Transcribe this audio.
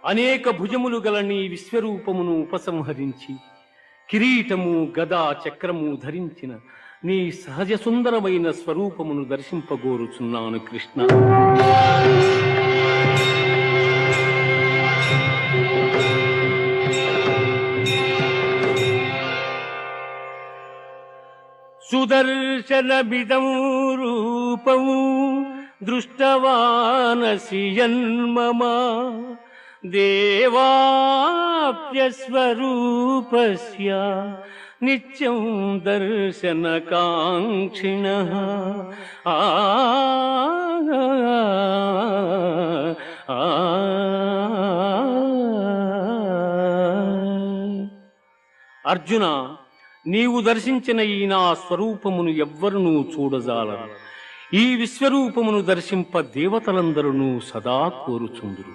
అనేక భుజములు గల నీ విశ్వరూపమును ఉపసంహరించి కిరీటము గదా చక్రము ధరించిన నీ సహజ సుందరమైన స్వరూపమును దర్శింపగోరుచున్నాను కృష్ణ. సుదర్శనమిదం రూపం దృష్టవానసి యన్మమ దేవాప్యస్వరూపస్య నిత్యం దర్శనకాంక్షిణః. అర్జున, నీవు దర్శించిన ఈ నా స్వరూపమును ఎవ్వరునూ చూడజాలరు. ఈ విశ్వరూపమును దర్శింప దేవతలందరూ సదా కోరుచుందురు.